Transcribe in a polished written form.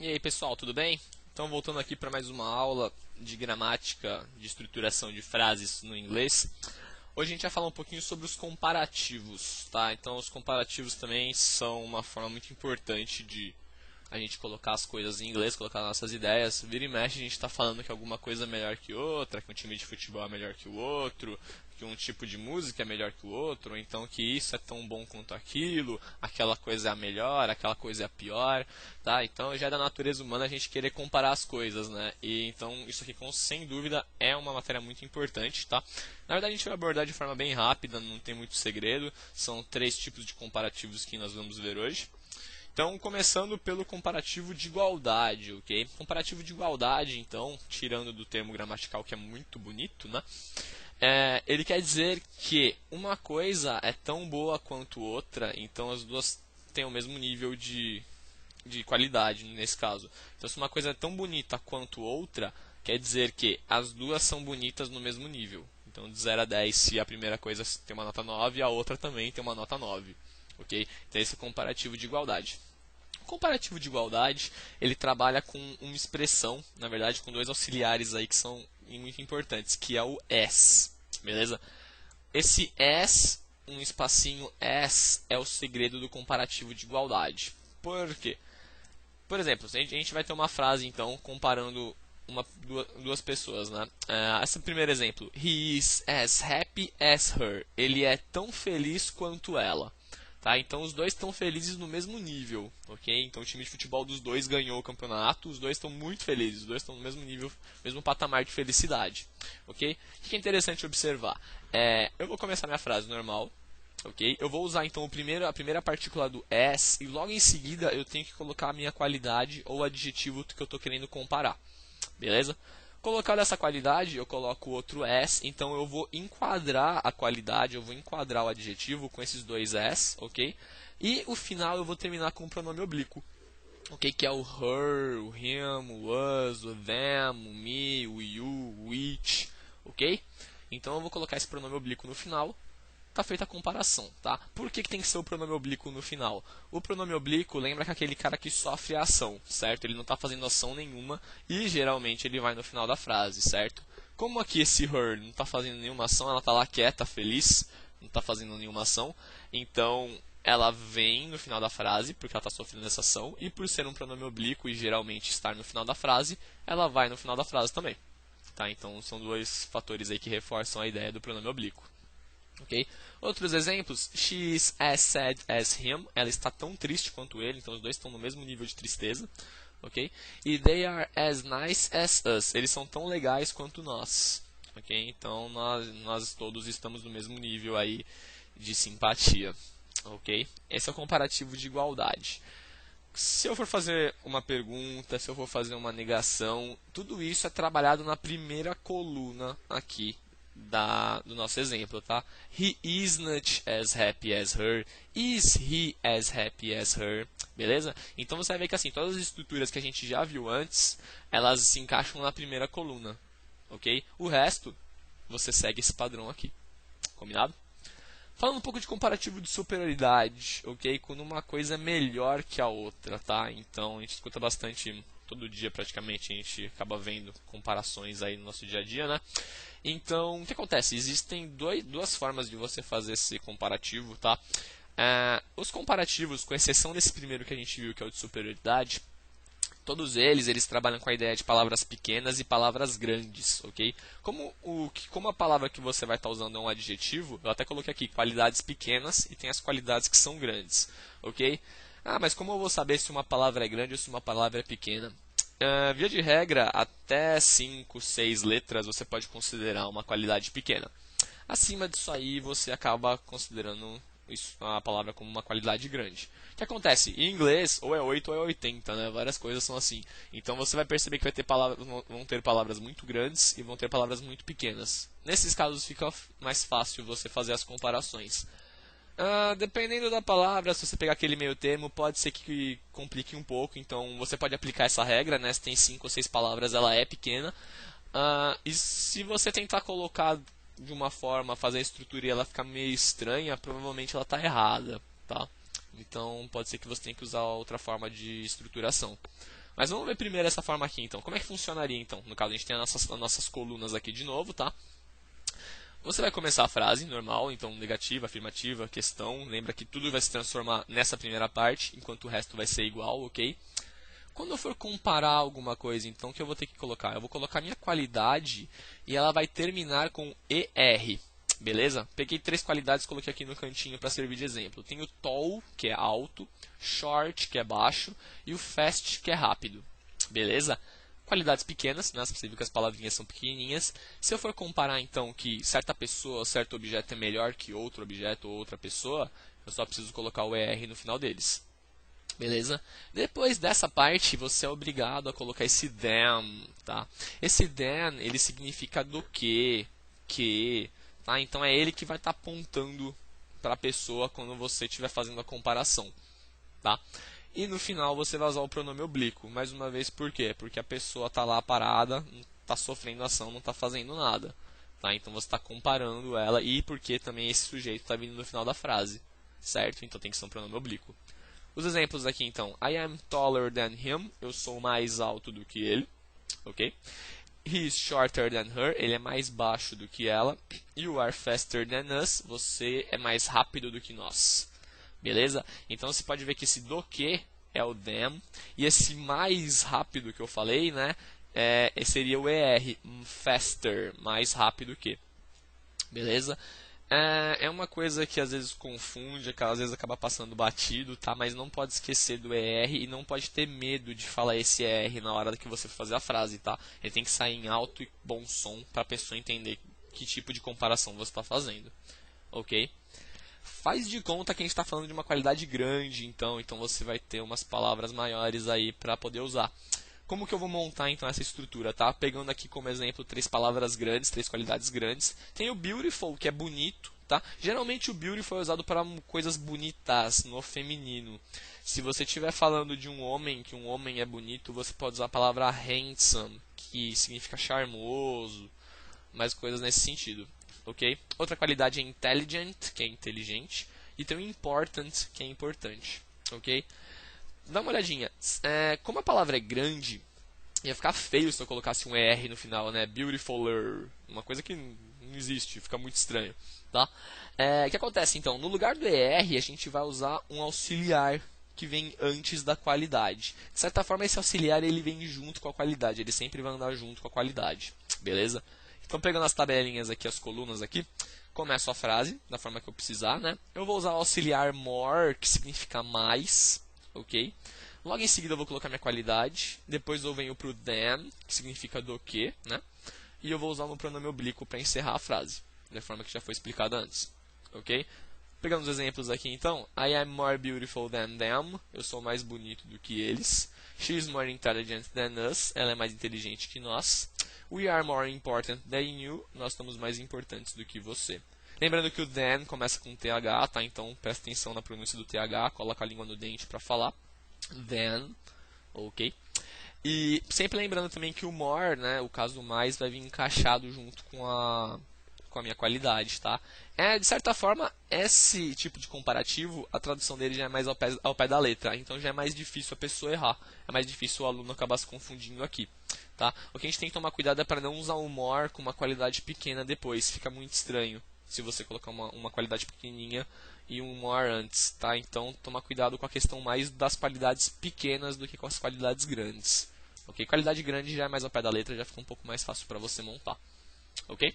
E aí pessoal, tudo bem? Então voltando aqui para mais uma aula de gramática, de estruturação de frases no inglês. Hoje a gente vai falar um pouquinho sobre os comparativos, tá? Então os comparativos também são uma forma muito importante de a gente colocar as coisas em inglês, colocar nossas ideias. Vira e mexe a gente está falando que alguma coisa é melhor que outra, que um time de futebol é melhor que o outro, que um tipo de música é melhor que o outro, ou então que isso é tão bom quanto aquilo, aquela coisa é a melhor, aquela coisa é a pior, tá? Então já é da natureza humana a gente querer comparar as coisas, né? E então isso aqui sem dúvida é uma matéria muito importante, tá? Na verdade a gente vai abordar de forma bem rápida, não tem muito segredo, são 3 tipos de comparativos que nós vamos ver hoje. Então, começando pelo comparativo de igualdade, ok? Comparativo de igualdade, então, tirando do termo gramatical que é muito bonito, né? Ele quer dizer que uma coisa é tão boa quanto outra, então as duas têm o mesmo nível de qualidade nesse caso. Então, se uma coisa é tão bonita quanto outra, quer dizer que as duas são bonitas no mesmo nível. Então, de 0 a 10, se a primeira coisa tem uma nota 9, a outra também tem uma nota 9. Ok? Então, esse é o comparativo de igualdade. O comparativo de igualdade, ele trabalha com uma expressão, na verdade, com 2 auxiliares aí que são muito importantes, que é o as, beleza? Esse as, um espacinho as, é o segredo do comparativo de igualdade. Por quê? Por exemplo, a gente vai ter uma frase, então, comparando duas pessoas, né? Esse primeiro exemplo. He is as happy as her. Ele é tão feliz quanto ela. Tá? Então os dois estão felizes no mesmo nível, ok? Então o time de futebol dos dois ganhou o campeonato, os dois estão muito felizes, os dois estão no mesmo nível, mesmo patamar de felicidade, ok? O que é interessante observar? Eu vou começar minha frase normal, ok? Eu vou usar então a primeira partícula do as e logo em seguida eu tenho que colocar a minha qualidade ou adjetivo que eu estou querendo comparar, beleza? Colocado essa qualidade, eu coloco outro as, então eu vou enquadrar a qualidade, eu vou enquadrar o adjetivo com esses dois as, ok? E o final eu vou terminar com o pronome oblíquo, ok? Que é o her, o him, o us, o them, o me, o you, o it, ok? Então eu vou colocar esse pronome oblíquo no final. Está feita a comparação, tá? Por que tem que ser o pronome oblíquo no final? O pronome oblíquo lembra que aquele cara que sofre a ação, certo? Ele não está fazendo ação nenhuma e geralmente ele vai no final da frase, certo? Como aqui esse her não está fazendo nenhuma ação, ela está lá quieta, feliz, não está fazendo nenhuma ação, então ela vem no final da frase porque ela está sofrendo essa ação e por ser um pronome oblíquo e geralmente estar no final da frase, ela vai no final da frase também, tá? Então são 2 fatores aí que reforçam a ideia do pronome oblíquo. Okay? Outros exemplos, she is as sad as him, ela está tão triste quanto ele, então os dois estão no mesmo nível de tristeza, ok? E they are as nice as us, eles são tão legais quanto nós, ok? Então nós todos estamos no mesmo nível aí de simpatia, ok? Esse é o comparativo de igualdade. Se eu for fazer uma pergunta, se eu for fazer uma negação, tudo isso é trabalhado na primeira coluna aqui do nosso exemplo, tá? He isn't as happy as her. Is he as happy as her? Beleza? Então você vai ver que assim, todas as estruturas que a gente já viu antes, elas se encaixam na primeira coluna, ok? O resto, você segue esse padrão aqui, combinado? Falando um pouco de comparativo de superioridade, ok? Quando uma coisa é melhor que a outra, tá? Então a gente escuta bastante, todo dia praticamente a gente acaba vendo comparações aí no nosso dia a dia, né? Então, o que acontece? Existem duas formas de você fazer esse comparativo, tá? Os comparativos, com exceção desse primeiro que a gente viu, que é o de superioridade, todos eles trabalham com a ideia de palavras pequenas e palavras grandes, ok? Como a palavra que você vai estar usando é um adjetivo, eu até coloquei aqui qualidades pequenas e tem as qualidades que são grandes, ok? Mas como eu vou saber se uma palavra é grande ou se uma palavra é pequena? Via de regra, até 5, 6 letras você pode considerar uma qualidade pequena. Acima disso aí, você acaba considerando a palavra como uma qualidade grande. O que acontece? Em inglês, ou é 8 ou é 80, né? Várias coisas são assim. Então você vai perceber que vão ter palavras muito grandes e vão ter palavras muito pequenas. Nesses casos fica mais fácil você fazer as comparações. Dependendo da palavra, se você pegar aquele meio termo, pode ser que complique um pouco. Então você pode aplicar essa regra, né? Se tem 5 ou 6 palavras, ela é pequena. E se você tentar colocar de uma forma, fazer a estrutura e ela ficar meio estranha, provavelmente ela está errada, tá? Então pode ser que você tenha que usar outra forma de estruturação. Mas vamos ver primeiro essa forma aqui, então. Como é que funcionaria, então? No caso, a gente tem as nossas colunas aqui de novo, tá? Você vai começar a frase normal, então negativa, afirmativa, questão. Lembra que tudo vai se transformar nessa primeira parte, enquanto o resto vai ser igual, ok? Quando eu for comparar alguma coisa, então, o que eu vou ter que colocar? Eu vou colocar minha qualidade e ela vai terminar com ER, beleza? Peguei 3 qualidades e coloquei aqui no cantinho para servir de exemplo. Tem o tall, que é alto, short, que é baixo, e o fast, que é rápido, beleza? Qualidades pequenas, né? Você viu que as palavrinhas são pequenininhas. Se eu for comparar, então, que certa pessoa, certo objeto é melhor que outro objeto ou outra pessoa, eu só preciso colocar o ER no final deles. Beleza? Depois dessa parte, você é obrigado a colocar esse than, tá? Esse than, ele significa do que, tá? Então é ele que vai estar apontando para a pessoa quando você estiver fazendo a comparação, tá? E no final você vai usar o pronome oblíquo. Mais uma vez, por quê? Porque a pessoa está lá parada, não está sofrendo ação, não está fazendo nada, tá? Então você está comparando ela e porque também esse sujeito está vindo no final da frase, certo? Então tem que ser um pronome oblíquo. Os exemplos aqui, então. I am taller than him. Eu sou mais alto do que ele. Ok? He is shorter than her. Ele é mais baixo do que ela. You are faster than us. Você é mais rápido do que nós. Beleza? Então você pode ver que esse do que é o them. E esse mais rápido que eu falei, né? Seria o ER. Faster. Mais rápido que. Beleza? É uma coisa que às vezes confunde, que às vezes acaba passando batido, tá? Mas não pode esquecer do ER e não pode ter medo de falar esse ER na hora que você for fazer a frase, tá? Ele tem que sair em alto e bom som para a pessoa entender que tipo de comparação você está fazendo, ok? Faz de conta que a gente está falando de uma qualidade grande, então você vai ter umas palavras maiores aí para poder usar. Como que eu vou montar então essa estrutura, tá? Pegando aqui como exemplo 3 palavras grandes, 3 qualidades grandes. Tem o beautiful, que é bonito, tá? Geralmente o beautiful é usado para coisas bonitas, no feminino. Se você estiver falando de um homem, que um homem é bonito, você pode usar a palavra handsome, que significa charmoso, mais coisas nesse sentido, ok? Outra qualidade é intelligent, que é inteligente, e tem o important, que é importante, ok? Dá uma olhadinha. Como a palavra é grande, ia ficar feio se eu colocasse um ER no final, né? Beautifuler. Uma coisa que não existe, fica muito estranho, tá? O que acontece então? No lugar do ER, a gente vai usar um auxiliar que vem antes da qualidade. De certa forma, esse auxiliar ele vem junto com a qualidade. Ele sempre vai andar junto com a qualidade. Beleza? Então, pegando as tabelinhas aqui, as colunas aqui, começo a frase da forma que eu precisar, né? Eu vou usar o auxiliar more, que significa mais. Ok? Logo em seguida eu vou colocar minha qualidade. Depois eu venho para o than, que significa do que, né? E eu vou usar o meu pronome oblíquo para encerrar a frase, da forma que já foi explicada antes. Ok? Pegando os exemplos aqui então. I am more beautiful than them. Eu sou mais bonito do que eles. She is more intelligent than us. Ela é mais inteligente que nós. We are more important than you. Nós somos mais importantes do que você. Lembrando que o than começa com TH, tá? Então presta atenção na pronúncia do TH, coloca a língua no dente para falar. Than, ok? E sempre lembrando também que o more, né, o caso mais, vai vir encaixado junto com a minha qualidade, tá? De certa forma, esse tipo de comparativo, a tradução dele já é mais ao pé da letra, então já é mais difícil a pessoa errar, é mais difícil o aluno acabar se confundindo aqui, tá? O que a gente tem que tomar cuidado é para não usar o more com uma qualidade pequena depois, fica muito estranho se você colocar uma qualidade pequenininha e um more antes, tá? Então, tomar cuidado com a questão mais das qualidades pequenas do que com as qualidades grandes, ok? Qualidade grande já é mais ao pé da letra, já fica um pouco mais fácil para você montar, ok?